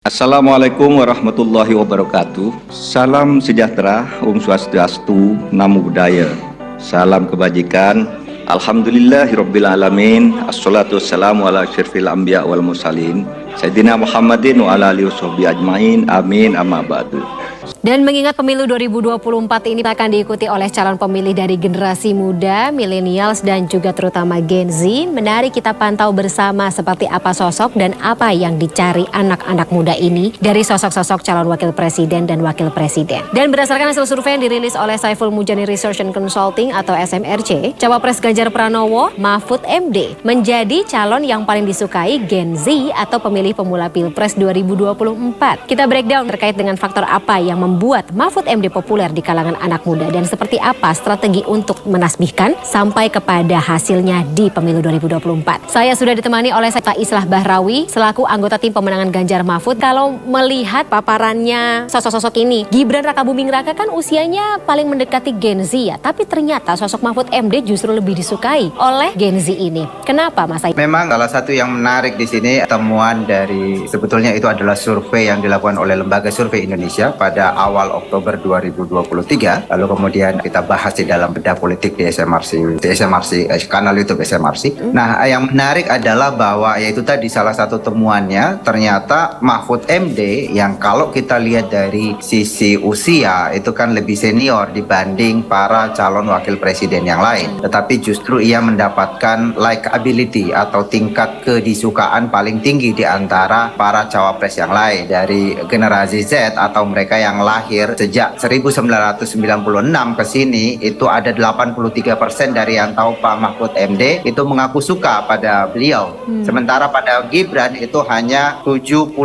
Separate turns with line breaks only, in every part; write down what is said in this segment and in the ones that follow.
Assalamualaikum warahmatullahi wabarakatuh. Salam sejahtera, Om Swastiastu, Namo Buddhaya. Salam kebajikan. Alhamdulillahirabbil alamin. Assalatu wassalamu ala asyrafil anbiya wal mursalin. Sayyidina Muhammadin wa ala alihi washabihi ajmain. Amin amma ba'du.
Dan mengingat pemilu 2024 ini akan diikuti oleh calon pemilih dari generasi muda, millennials dan juga terutama Gen Z, mari kita pantau bersama seperti apa sosok dan apa yang dicari anak-anak muda ini dari sosok-sosok calon wakil presiden dan wakil presiden. Dan berdasarkan hasil survei yang dirilis oleh Saiful Mujani Research and Consulting atau SMRC, Cawapres Ganjar Pranowo, Mahfud MD, menjadi calon yang paling disukai Gen Z atau pemilih pemula Pilpres 2024. Kita breakdown terkait dengan faktor apa yang membuat Mahfud MD populer di kalangan anak muda dan seperti apa strategi untuk menasbihkan sampai kepada hasilnya di pemilu 2024. Saya sudah ditemani oleh Sekta Islah Bahrawi selaku anggota tim pemenangan Ganjar Mahfud. Kalau melihat paparannya sosok-sosok ini, Gibran Rakabuming Raka kan usianya paling mendekati Gen Z ya, tapi ternyata sosok Mahfud MD justru lebih disukai oleh Gen Z ini. Kenapa Mas Ayi?
Memang salah satu yang menarik di sini temuan dari sebetulnya itu adalah survei yang dilakukan oleh Lembaga Survei Indonesia pada awal Oktober 2023. Lalu kemudian kita bahas di dalam bedah politik di SMRC, kanal YouTube SMRC. Nah, yang menarik adalah bahwa yaitu tadi salah satu temuannya ternyata Mahfud MD yang kalau kita lihat dari sisi usia itu kan lebih senior dibanding para calon wakil presiden yang lain. Tetapi justru ia mendapatkan likability atau tingkat kedisukaan paling tinggi di antara para cawapres yang lain dari generasi Z atau mereka yang lahir sejak 1996 ke sini. Itu ada 83% dari yang tahu Pak Mahfud MD itu mengaku suka pada beliau. Sementara pada Gibran itu hanya 79%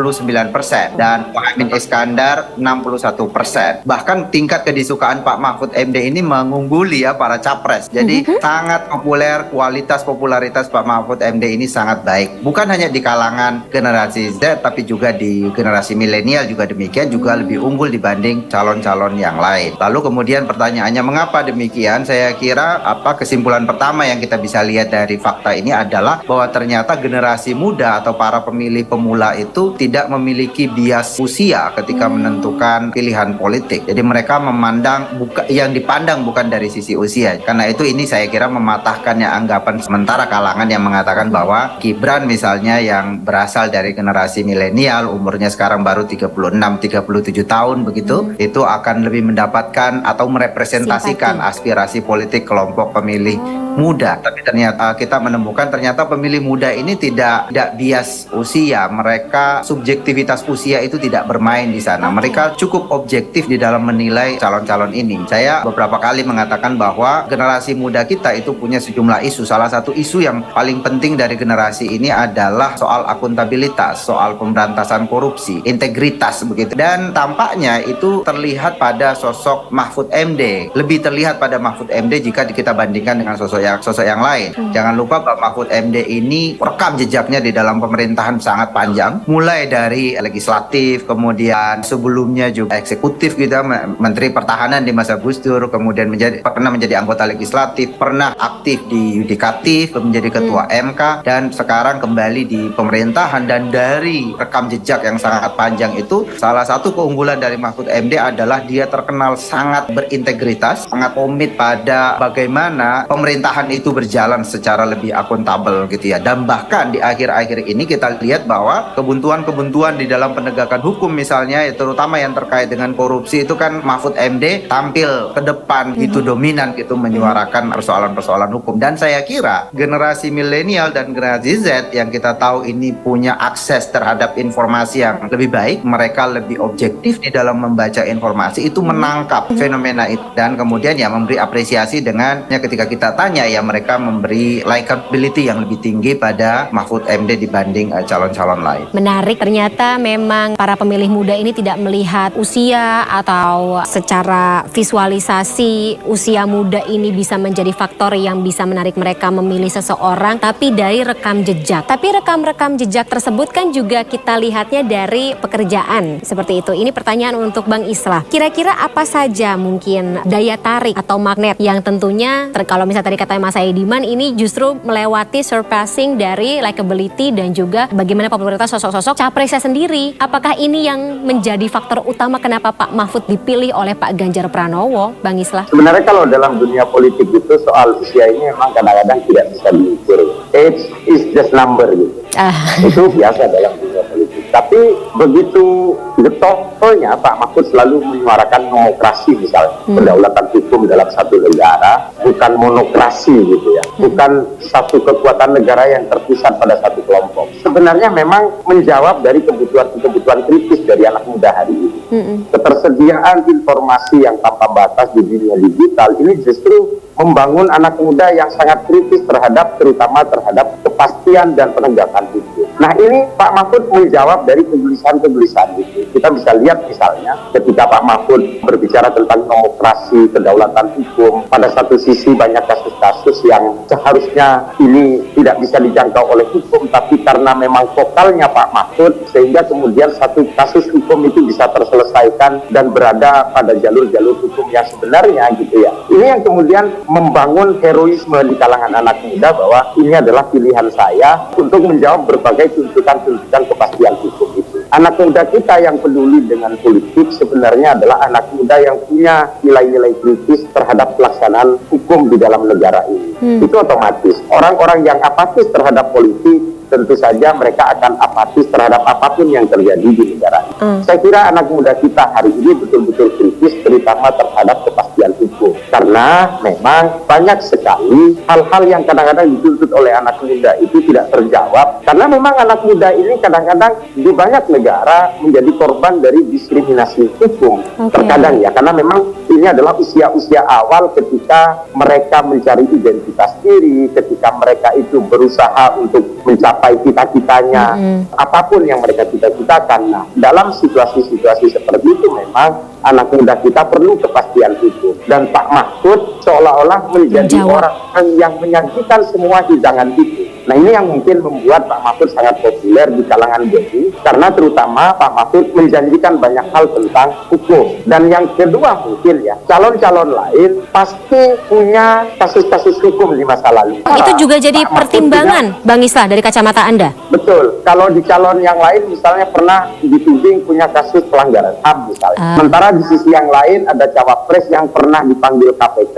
dan Muhaimin Iskandar 61%. Bahkan tingkat kedisukaan Pak Mahfud MD ini mengungguli ya para capres. Jadi sangat populer, kualitas popularitas Pak Mahfud MD ini sangat baik. Bukan hanya di kalangan generasi Z tapi juga di generasi milenial juga demikian, juga lebih unggul dibanding calon-calon yang lain. Lalu kemudian pertanyaannya mengapa demikian? Saya kira kesimpulan pertama yang kita bisa lihat dari fakta ini adalah bahwa ternyata generasi muda atau para pemilih pemula itu tidak memiliki bias usia ketika menentukan pilihan politik. Jadi mereka memandang yang dipandang bukan dari sisi usia. Karena itu ini saya kira mematahkannya anggapan sementara kalangan yang mengatakan bahwa Gibran misalnya yang berasal dari generasi milenial umurnya sekarang baru 36-37 tahun begitu, itu akan lebih mendapatkan atau merepresentasikan aspirasi politik kelompok pemilih muda. Tapi ternyata kita menemukan ternyata pemilih muda ini tidak bias usia. Mereka subjektivitas usia itu tidak bermain di sana. Mereka cukup objektif di dalam menilai calon-calon ini. Saya beberapa kali mengatakan bahwa generasi muda kita itu punya sejumlah isu. Salah satu isu yang paling penting dari generasi ini adalah soal akuntabilitas, soal pemberantasan korupsi, integritas begitu. Dan tampaknya itu terlihat pada sosok Mahfud MD. Lebih terlihat pada Mahfud MD jika kita bandingkan dengan sosok yang lain. Jangan lupa bahwa Mahfud MD ini rekam jejaknya di dalam pemerintahan sangat panjang, mulai dari legislatif, kemudian sebelumnya juga eksekutif gitu, Menteri Pertahanan di masa Gus Dur, kemudian pernah menjadi anggota legislatif, pernah aktif di yudikatif, menjadi ketua MK, dan sekarang kembali di pemerintahan. Dan dari rekam jejak yang sangat panjang itu, salah satu keunggulan dari Mahfud MD adalah dia terkenal sangat berintegritas, sangat komit pada bagaimana pemerintahan itu berjalan secara lebih akuntabel gitu ya. Dan bahkan di akhir-akhir ini kita lihat bahwa kebuntuan-kebuntuan di dalam penegakan hukum misalnya, terutama yang terkait dengan korupsi itu kan Mahfud MD tampil ke depan gitu, dominan gitu menyuarakan persoalan-persoalan hukum. Dan saya kira generasi milenial dan generasi Z yang kita tahu ini punya akses terhadap informasi yang lebih baik, mereka lebih objektif di dalam membaca informasi, itu menangkap fenomena itu dan kemudian ya memberi apresiasi dengan ketika kita tanya ya mereka memberi likability yang lebih tinggi pada Mahfud MD dibanding calon-calon lain.
Menarik, ternyata memang para pemilih muda ini tidak melihat usia atau secara visualisasi usia muda ini bisa menjadi faktor yang bisa menarik mereka memilih seseorang, tapi dari rekam jejak. Tapi rekam jejak tersebut kan juga kita lihatnya dari pekerjaan seperti itu. Ini pertanyaan untuk untuk Bang Islah, kira-kira apa saja mungkin daya tarik atau magnet yang tentunya kalau misalnya tadi kata Mas Aidiman ini justru melewati surpassing dari likability dan juga bagaimana popularitas sosok-sosok capresnya sendiri. Apakah ini yang menjadi faktor utama kenapa Pak Mahfud dipilih oleh Pak Ganjar Pranowo, Bang Islah?
Sebenarnya kalau dalam dunia politik itu soal usia ini memang kadang-kadang tidak bisa diukur. Age is just number gitu. Itu biasa dalam dunia politik. Tapi begitu getolnya Pak Mahfud selalu menyuarakan demokrasi misalnya, kedaulatan hukum dalam satu negara, bukan monokrasi gitu ya, bukan satu kekuatan negara yang terpusat pada satu kelompok. Sebenarnya memang menjawab dari kebutuhan kritis dari anak muda hari ini. Ketersediaan informasi yang tanpa batas di dunia digital ini justru membangun anak muda yang sangat kritis terutama terhadap kepastian dan penegakan hukum. Nah ini Pak Mahfud menjawab dari kegelisahan-kegelisahan itu. Kita bisa lihat misalnya ketika Pak Mahfud berbicara tentang demokrasi, kedaulatan hukum, pada satu sisi banyak kasus-kasus yang seharusnya ini tidak bisa dijangkau oleh hukum, tapi karena memang vokalnya Pak Mahfud sehingga kemudian satu kasus hukum itu bisa terselesaikan dan berada pada jalur-jalur hukum yang sebenarnya gitu ya. Ini yang kemudian membangun heroisme di kalangan anak muda bahwa ini adalah pilihan saya untuk menjawab berbagai tuntutan-tuntutan kepastian hukum itu. Anak muda kita yang peduli dengan politik sebenarnya adalah anak muda yang punya nilai-nilai kritis terhadap pelaksanaan hukum di dalam negara ini. Itu otomatis. Orang-orang yang apatis terhadap politik tentu saja mereka akan apatis terhadap apapun yang terjadi di negara ini. Saya kira anak muda kita hari ini betul-betul kritis terutama terhadap kepastian hukum. Karena memang banyak sekali hal-hal yang kadang-kadang dituntut oleh anak muda itu tidak terjawab. Karena memang anak muda ini kadang-kadang di banyak negara menjadi korban dari diskriminasi hukum. Terkadang ya, karena memang ini adalah usia-usia awal ketika mereka mencari identitas diri, ketika mereka itu berusaha untuk mencapai cita-citanya, apapun yang mereka cita-citakan. Nah, dalam situasi-situasi seperti itu memang anak muda kita perlu kepastian hukum. Dan Pak Mahfud seolah-olah menjadi orang yang menyajikan semua hidangan itu. Nah ini yang mungkin membuat Pak Mahfud sangat populer di kalangan Gen karena terutama Pak Mahfud menjanjikan banyak hal tentang hukum. Dan yang kedua mungkin ya, calon-calon lain pasti punya kasus-kasus hukum di masa lalu.
Itu juga jadi pertimbangan Bang Islah dari kacamata Anda?
Betul, kalau di calon yang lain misalnya pernah dituding punya kasus pelanggaran HAM misalnya. Sementara di sisi yang lain ada cawapres yang pernah dipanggil KPK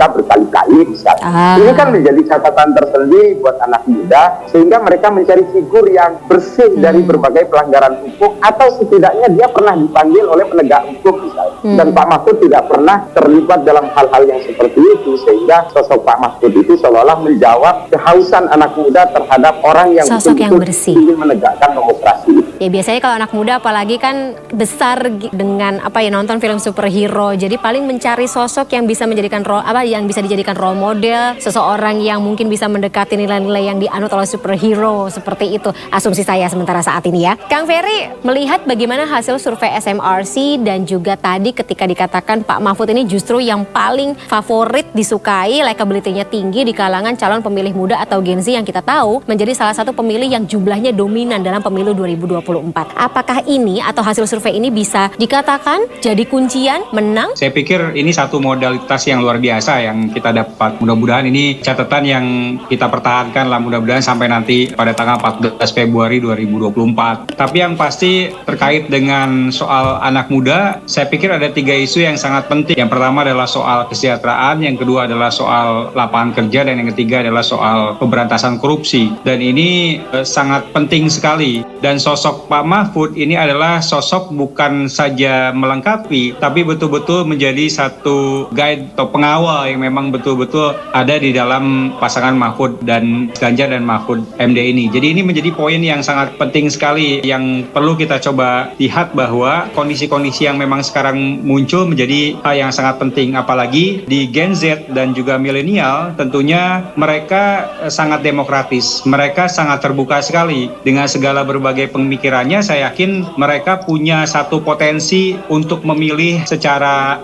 berkali-kali misalnya. Ini kan menjadi catatan tersendiri buat anak muda sehingga mereka mencari figur yang bersih dari berbagai pelanggaran hukum atau setidaknya dia pernah dipanggil oleh penegak hukum misalnya. Dan Pak Mahfud tidak pernah terlibat dalam hal-hal yang seperti itu sehingga sosok Pak Mahfud itu seolah-olah menjawab kehausan anak muda terhadap orang yang
sosok yang bersih
ingin menegakkan demokrasi.
Ya biasanya kalau anak muda apalagi kan besar dengan nonton film superhero, jadi paling mencari sosok yang bisa menjadikan yang bisa dijadikan role model, seseorang yang mungkin bisa mendekati nilai-nilai yang dianut oleh superhero, seperti itu asumsi saya sementara saat ini ya. Kang Ferry melihat bagaimana hasil survei SMRC dan juga tadi ketika dikatakan Pak Mahfud ini justru yang paling favorit disukai, likability-nya tinggi di kalangan calon pemilih muda atau Gen Z yang kita tahu menjadi salah satu pemilih yang jumlahnya dominan dalam pemilu 2024. Apakah ini atau hasil survei ini bisa dikatakan jadi kuncian menang?
Saya pikir ini satu modalitas yang luar biasa yang kita dapat. Mudah-mudahan ini catatan yang kita pertahankan lah, mudah-mudahan sampai nanti pada tanggal 14 Februari 2024. Tapi yang pasti terkait dengan soal anak muda, saya pikir ada 3 isu yang sangat penting. Yang pertama adalah soal kesejahteraan, yang kedua adalah soal lapangan kerja, dan yang ketiga adalah soal pemberantasan korupsi. Dan ini sangat penting sekali. Dan sosok Pak Mahfud ini adalah sosok bukan saja melengkapi, tapi betul-betul menjadi satu guide atau pengawal yang memang betul-betul ada di dalam pasangan Mahfud dan Ganjar dan Mahfud MD ini. Jadi ini menjadi poin yang sangat penting sekali yang perlu kita coba lihat bahwa kondisi-kondisi yang memang sekarang muncul menjadi hal yang sangat penting. Apalagi di Gen Z dan juga milenial tentunya mereka sangat demokratis. Mereka sangat terbuka sekali dengan segala berbagai pemikirannya. Saya yakin mereka punya satu potensi untuk memilih secara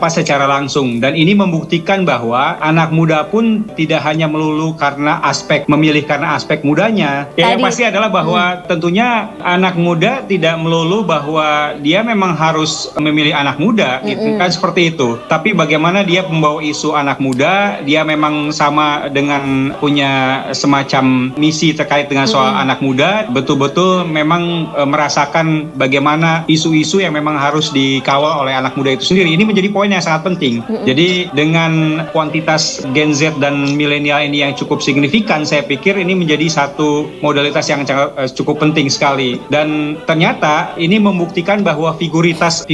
langsung, dan ini membuktikan bahwa anak muda pun tidak hanya melulu karena aspek memilih karena aspek mudanya. Ya, yang pasti adalah bahwa tentunya anak muda tidak melulu bahwa dia memang harus memilih anak muda, gitu kan, seperti itu. Tapi bagaimana dia membawa isu anak muda, dia memang sama dengan punya semacam misi terkait dengan soal anak muda, betul-betul memang merasakan bagaimana isu-isu yang memang harus dikawal oleh anak muda itu sendiri. Ini menjadi poin yang sangat penting. Jadi dengan kuantitas Gen Z dan milenial ini yang cukup signifikan, saya pikir ini menjadi satu modalitas yang cukup penting sekali. Dan ternyata ini membuktikan bahwa figuritas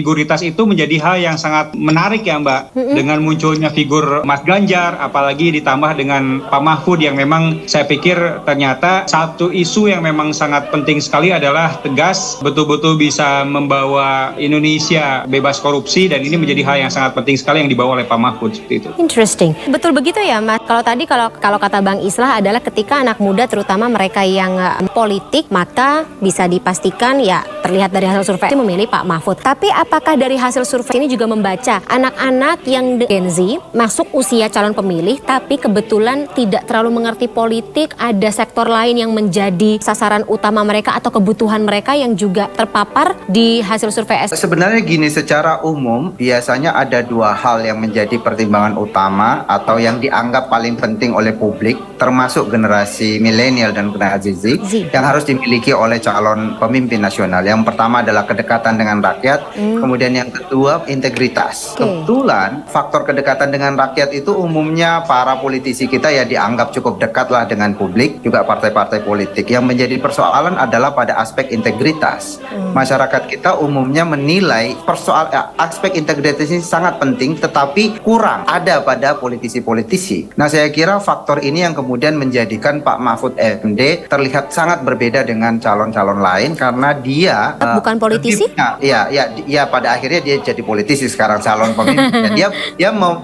itu menjadi hal yang sangat menarik ya Mbak. Dengan munculnya figur Mas Ganjar, apalagi ditambah dengan Pak Mahfud yang memang saya pikir ternyata satu isu yang memang sangat penting sekali adalah tegas, betul-betul bisa membawa Indonesia bebas korupsi, dan ini menjadi hal yang sangat penting sekali yang dibawa oleh Pak Mahfud seperti itu.
Interesting. Betul begitu ya Mas. Kalau tadi kalau kata Bang Islah adalah ketika anak muda terutama mereka yang politik, maka bisa dipastikan ya terlihat dari hasil survei memilih Pak Mahfud. Tapi apakah dari hasil survei ini juga membaca anak-anak yang Gen Z masuk usia calon pemilih tapi kebetulan tidak terlalu mengerti politik, ada sektor lain yang menjadi sasaran utama mereka atau kebutuhan mereka yang juga terpapar di hasil survei?
Sebenarnya gini, secara umum biasanya ada dua hal yang menjadi pertimbangan utama atau yang dianggap paling penting oleh publik, termasuk generasi milenial dan generasi Z, yang harus dimiliki oleh calon pemimpin nasional. Yang pertama adalah kedekatan dengan rakyat, kemudian yang kedua integritas. Kebetulan faktor kedekatan dengan rakyat itu umumnya para politisi kita ya dianggap cukup dekat lah dengan publik, juga partai-partai politik. Yang menjadi persoalan adalah pada aspek integritas. Masyarakat kita umumnya menilai aspek integritas ini sangat penting, tetapi kurang ada pada politisi-politisi. Nah, saya kira faktor ini yang kemudian menjadikan Pak Mahfud MD terlihat sangat berbeda dengan calon-calon lain karena dia
bukan politisi?
Ya, pada akhirnya dia jadi politisi sekarang, calon pemimpin.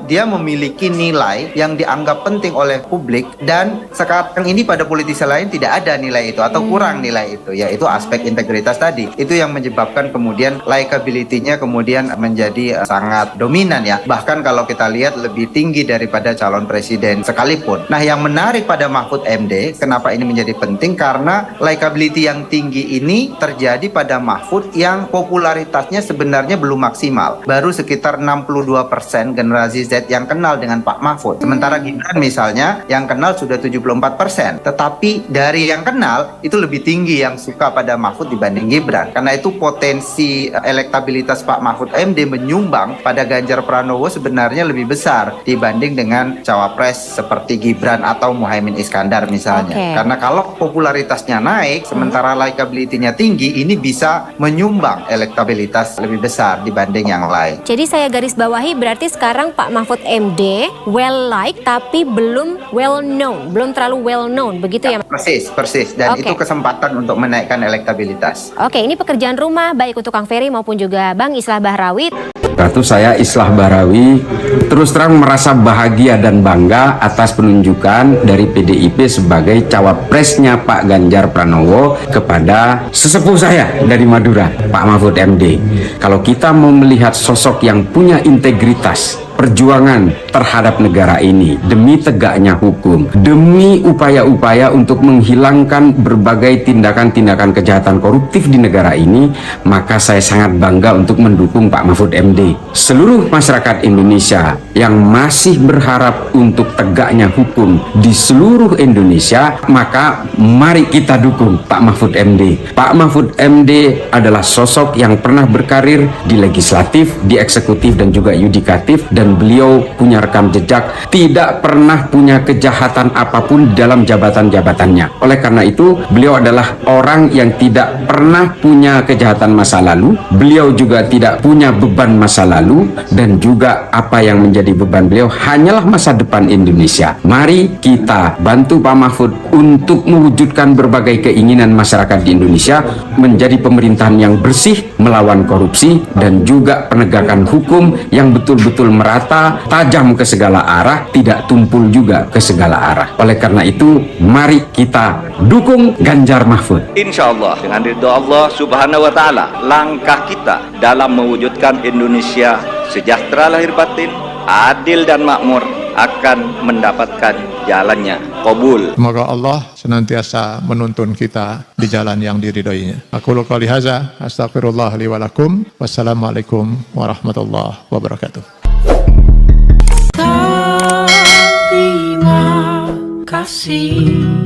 Dia memiliki nilai yang dianggap penting oleh publik, dan sekarang ini pada politisi lain tidak ada nilai itu atau kurang nilai itu, yaitu aspek integritas tadi. Itu yang menyebabkan kemudian likability-nya kemudian menjadi sangat dominan ya. Bahkan kalau kita lihat lebih tinggi daripada calon presiden sekalipun. Nah, yang menarik pada Mahfud MD, kenapa ini menjadi penting? Karena likability yang tinggi ini terjadi pada Mahfud yang popularitasnya sebenarnya belum maksimal. Baru sekitar 62% generasi Z yang kenal dengan Pak Mahfud. Sementara Gibran misalnya yang kenal sudah 74%. Tetapi dari yang kenal itu lebih tinggi yang suka pada Mahfud dibanding Gibran. Karena itu potensi elektabilitas Pak Mahfud MD menyumbang pada Ganjar Pranowo sebenarnya lebih besar dibanding dengan cawapres seperti Gibran atau Muhaimin Iskandar misalnya. Karena kalau popularitasnya naik sementara likability-nya tinggi, ini bisa menyumbang elektabilitas lebih besar dibanding yang lain.
Jadi saya garis bawahi berarti sekarang Pak Mahfud MD well liked tapi belum well known, belum terlalu well known, begitu ya?
Persis. Dan itu kesempatan untuk menaikkan elektabilitas.
Oke, ini pekerjaan rumah baik untuk Kang Ferry maupun juga Bang Islah Bahrawi.
Saya Islah Bahrawi terus terang merasa bahagia dan bangga atas penunjukan dari PDIP sebagai cawapresnya Pak Ganjar Pranowo kepada sesepuh saya dari Madura, Pak Mahfud MD. Kalau kita mau melihat sosok yang punya integritas, perjuangan terhadap negara ini demi tegaknya hukum, demi upaya-upaya untuk menghilangkan berbagai tindakan-tindakan kejahatan koruptif di negara ini, maka saya sangat bangga untuk mendukung Pak Mahfud MD. Seluruh masyarakat Indonesia yang masih berharap untuk tegaknya hukum di seluruh Indonesia, maka mari kita dukung Pak Mahfud MD. Pak Mahfud MD adalah sosok yang pernah berkarir di legislatif, di eksekutif dan juga yudikatif, dan beliau punya rekam jejak tidak pernah punya kejahatan apapun dalam jabatan-jabatannya. Oleh karena itu, beliau adalah orang yang tidak pernah punya kejahatan masa lalu. Beliau juga tidak punya beban masa lalu, dan juga apa yang menjadi beban beliau hanyalah masa depan Indonesia. Mari kita bantu Pak Mahfud untuk mewujudkan berbagai keinginan masyarakat di Indonesia menjadi pemerintahan yang bersih, melawan korupsi, dan juga penegakan hukum yang betul-betul merata, tajam ke segala arah, tidak tumpul juga ke segala arah. Oleh karena itu, mari kita dukung Ganjar Mahfud.
Insya Allah dengan ridho Allah Subhanahu wa Ta'ala, langkah kita dalam mewujudkan Indonesia sejahtera lahir batin, adil dan makmur akan mendapatkan jalannya. Qabul.
Semoga Allah senantiasa menuntun kita di jalan yang diridhoinya. Aku qouli hadza, astaghfirullah li wa lakum. Wassalamualaikum warahmatullahi wabarakatuh.
Terima kasih.